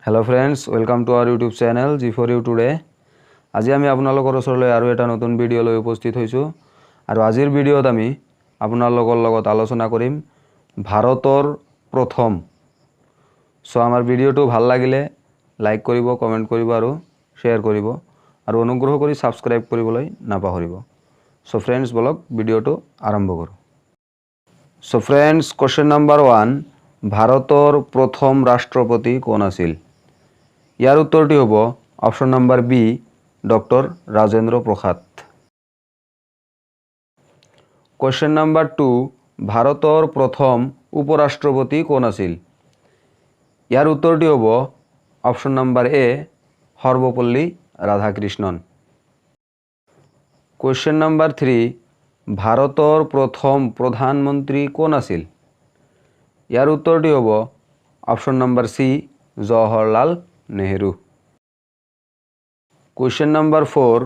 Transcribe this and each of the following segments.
Hello friends, welcome to our YouTube channel G4U today. আজি আমি আপোনালোকৰ ওচৰলৈ আৰু এটা নতুন ভিডিঅ' লৈ উপস্থিত হৈছোঁ আৰু আজিৰ ভিডিঅ'ত আমি আপোনালোকৰ লগত আলোচনা কৰিম ভাৰতৰ প্ৰথম। সো আমাৰ ভিডিঅ'টো ভাল লাগিলে লাইক কৰিব, কমেন্ট কৰিব আৰু শেয়াৰ কৰিব আৰু অনুগ্ৰহ কৰি সাবস্ক্ৰাইব কৰিবলৈ নাপাহৰিব। সো ফ্ৰেন্ডস, বলক ভিডিঅ'টো আৰম্ভ কৰোঁ। সো ফ্ৰেন্ডস, কোৱেশ্চন নম্বৰ 1, ভাৰতৰ প্ৰথম ৰাষ্ট্ৰপতি কোন আছিল? ইয়াৰ উত্তৰটি হ'ব option number B, doctor Rajendra Prasad. Question number 2, ভাৰতৰ প্ৰথম উপৰাষ্ট্ৰপতি কোন আছিল? ইয়াৰ উত্তৰটি হ'ব option number A, Sarvepalli Radhakrishnan. Question number 3, ভাৰতৰ প্ৰথম প্ৰধানমন্ত্ৰী কোন আছিল? ইয়াৰ উত্তৰটি হ'ব option number C, Jawaharlal Nehru. Question number 4,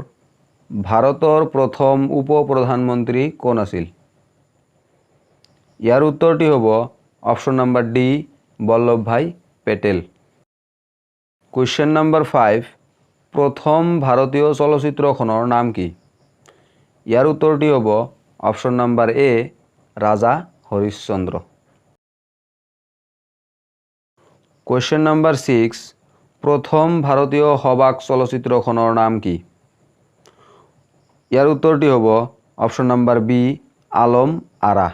ভাৰতৰ প্ৰথম উপ-প্ৰধানমন্ত্ৰী কোন আছিল? ইয়াৰ উত্তৰটি হ'ব option number D, Vallabhbhai Patel. Question number 5, প্ৰথম ভাৰতীয় চলচ্চিত্ৰখনৰ নাম কি? ইয়াৰ উত্তৰটি হ'ব অপশন নম্বৰ এ, ৰাজা হৰিশ্চন্দ্ৰ। কোৱেশ্চন নম্বৰ 6, প্ৰথম ভাৰতীয় সবাক চলচ্চিত্ৰখনৰ নাম কি? ইয়াৰ উত্তৰটি হ'ব option number B, Alam Ara.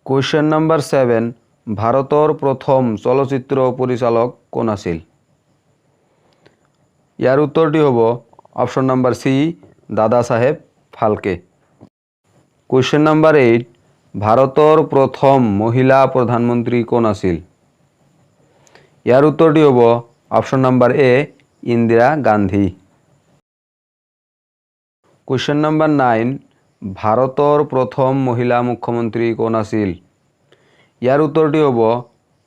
Question number 7, ভাৰতৰ প্ৰথম চলচ্চিত্ৰ পৰিচালক কোন আছিল? ইয়াৰ উত্তৰটি হ'ব অপশন নম্বৰ সি, দাদা চাহেব ফালকে। কোৱেশ্চন নম্বৰ 8, ভাৰতৰ প্ৰথম মহিলা প্ৰধানমন্ত্ৰী কোন আছিল? ইয়াৰ উত্তৰটি হ'ব অপশন নম্বৰ এ, ইন্দিৰা গান্ধী। কোৱেশ্চন নম্বৰ 9, ভাৰতৰ প্ৰথম মহিলা মুখ্যমন্ত্ৰী কোন আছিল? ইয়াৰ উত্তৰটি হ'ব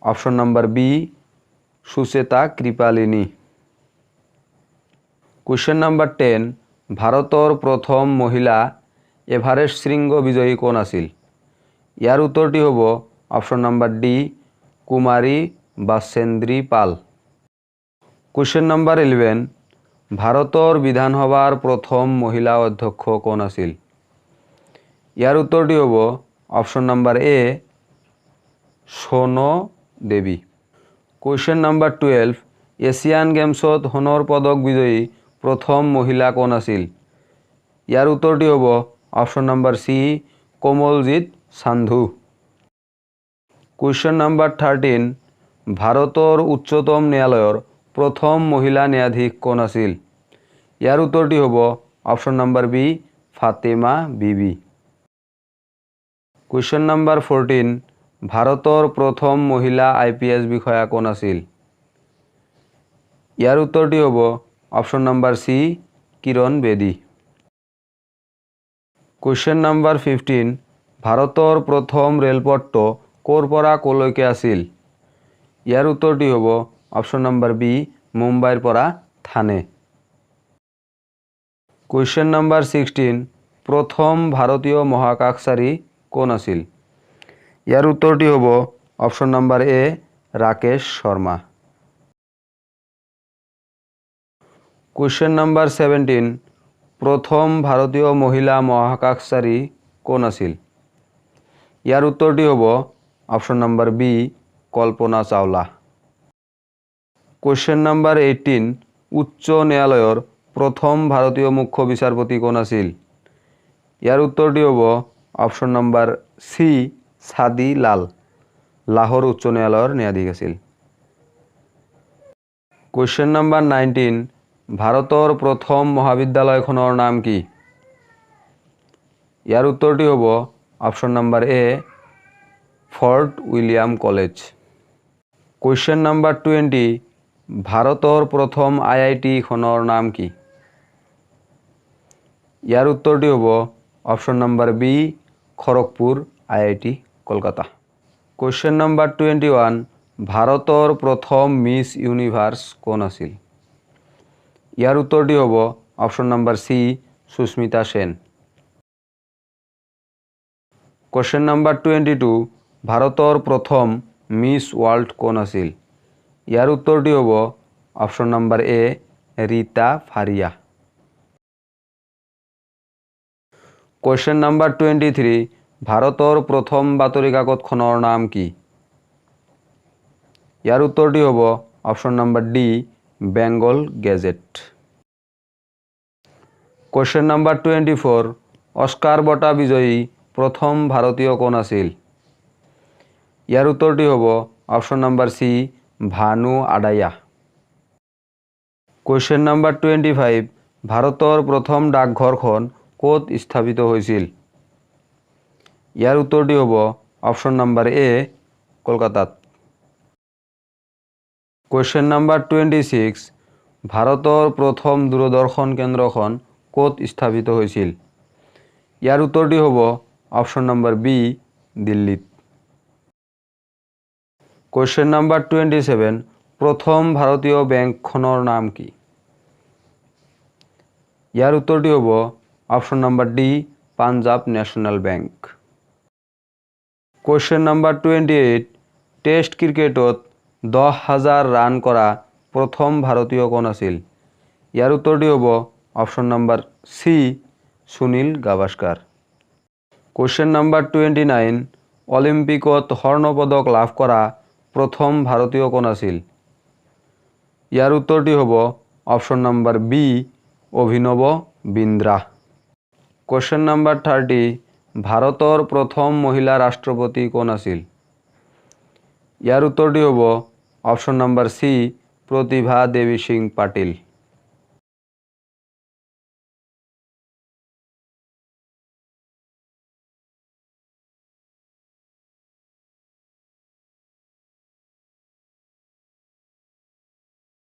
option number B, Sucheta Kripalani. Question number 10, ভাৰতৰ প্ৰথম মহিলা এভাৰেষ্ট শৃংগ বিজয়ী কোন আছিল? ইয়াৰ উত্তৰটি হ'ব অপশন নম্বৰ ডি, কুমাৰী বাসেন্দ্ৰী পাল। কোৱেশ্চন নম্বৰ 11, ভাৰতৰ বিধানসভাৰ প্ৰথম মহিলা অধ্যক্ষ কোন আছিল? ইয়াৰ উত্তৰটি হ'ব অপশন নম্বৰ এ, সোণ দেৱী। কোৱেশ্চন নম্বৰ 12, এছিয়ান গেমছত সোণৰ পদক বিজয়ী প্ৰথম মহিলা কোন আছিল? ইয়াৰ উত্তৰটি হ'ব অপশন নম্বৰ সি, কোমলজিৎ সান্ধু। কোৱেশ্চন নম্বৰ 13, ভাৰতৰ উচ্চতম ন্যায়ালয়ৰ প্ৰথম মহিলা ন্যায়াধীশ কোন আছিল? ইয়াৰ উত্তৰটি হ'ব অপশন নম্বৰ বি, ফাতেমা বিবি। কোৱেশ্চন নম্বৰ 14, ভাৰতৰ প্ৰথম মহিলা IPS বিষয়া কোন আছিল? ইয়াৰ উত্তৰটি হ'ব অপশন নম্বৰ সি, কিৰণ বেদী। কোৱেশ্চন নম্বৰ 15, ভাৰতৰ প্ৰথম ৰেলপথটো ক'ৰ পৰা ক'লৈকে আছিল? ইয়াৰ উত্তৰটি হ'ব অপশন নম্বৰ বি, মুম্বাইৰ পৰা থানে। কোৱেশ্চন নম্বৰ 16, প্ৰথম ভাৰতীয় মহাকাশচাৰী কোন আছিল? ইয়াৰ উত্তৰটি হ'ব অপশন নম্বৰ এ, ৰাকেশ শৰ্মা। কোৱেশ্চন নম্বৰ 17, প্ৰথম ভাৰতীয় মহিলা মহাকাশচাৰী কোন আছিল? ইয়াৰ উত্তৰটি হ'ব option number B, Kalpana Chawla. Question number 18, উচ্চ ন্যায়ালয়ৰ প্ৰথম ভাৰতীয় মুখ্য বিচাৰপতি কোন আছিল? ইয়াৰ উত্তৰটি হ'ব অপশন নম্বৰ সি, ছাদি লাল, লাহোৰ উচ্চ ন্যায়ালয়ৰ ন্যায়াধীশ আছিল। কোৱেশ্চন নম্বৰ 19, ভাৰতৰ প্ৰথম মহাবিদ্যালয়খনৰ নাম কি? ইয়াৰ উত্তৰটি হ'ব option number A, Fort William College. Question number 20, ভাৰতৰ প্ৰথম IIT খনৰ নাম কি? ইয়াৰ উত্তৰটি হ'ব option number B, Kharagpur IIT Kolkata. Question number 21, ভাৰতৰ প্ৰথম মিছ ইউনিভাৰ্ছ কোন আছিল? ইয়াৰ উত্তৰটি হ'ব অপশন নম্বৰ সি, সুস্মিতা সেন। কোৱেশ্চন নম্বৰ 22, ভাৰতৰ প্ৰথম মিছ ৱৰ্ল্ড কোন আছিল? ইয়াৰ উত্তৰটি হ'ব অপশ্যন নম্বৰ এ ৰীতা ফাৰিয়া। কুৱেশ্যন নম্বৰ 23 ভাৰতৰ প্ৰথম বাতৰি কাকতখনৰ নাম কি? ইয়াৰ উত্তৰটি হ'ব option number D Bengal gazette. Question number 24 Oscar বঁটা বিজয়ী প্ৰথম ভাৰতীয় কোন আছিল? ইয়াৰ উত্তৰটি হ'ব option number C Bhanu Athaiya. Question number 25 ভাৰতৰ প্ৰথম ডাকঘৰখন ক'ত স্থাপিত হৈছিল? ইয়াৰ উত্তৰটি হ'ব অপশ্যন নম্বৰ এ কলকাতাত। কুৱেশ্যন নম্বৰ 26 ভাৰতৰ প্ৰথম দূৰদৰ্শন কেন্দ্ৰখন ক'ত স্থাপিত হৈছিল? ইয়াৰ উত্তৰটি হ'ব অপশ্যন নম্বৰ বি দিল্লীত। কুৱেশ্যন নম্বৰ 27 প্ৰথম ভাৰতীয় বেংকখনৰ নাম কি? ইয়াৰ উত্তৰটি হ'ব option number D Punjab national bank. Question number 28 test ক্ৰিকেটত 10,000 ৰান কৰা প্ৰথম ভাৰতীয় কোন আছিল? ইয়াৰ উত্তৰটি হ'ব অপশ্যন নম্বৰ সি সুনীল গাভাস্কাৰ। কুৱেশ্যন নম্বৰ 29 অলিম্পিকত স্বৰ্ণ পদক লাভ কৰা প্ৰথম ভাৰতীয় কোন আছিল? ইয়াৰ উত্তৰটি হ'ব অপশ্যন নম্বৰ বি অভিনৱ বিন্দ্ৰা। কুৱেশ্যন নম্বৰ 30 ভাৰতৰ প্ৰথম মহিলা ৰাষ্ট্ৰপতি কোন আছিল? ইয়াৰ উত্তৰটি হ'ব অপশ্যন নম্বৰ সি প্ৰতিভা দেৱী সিং পাটিল।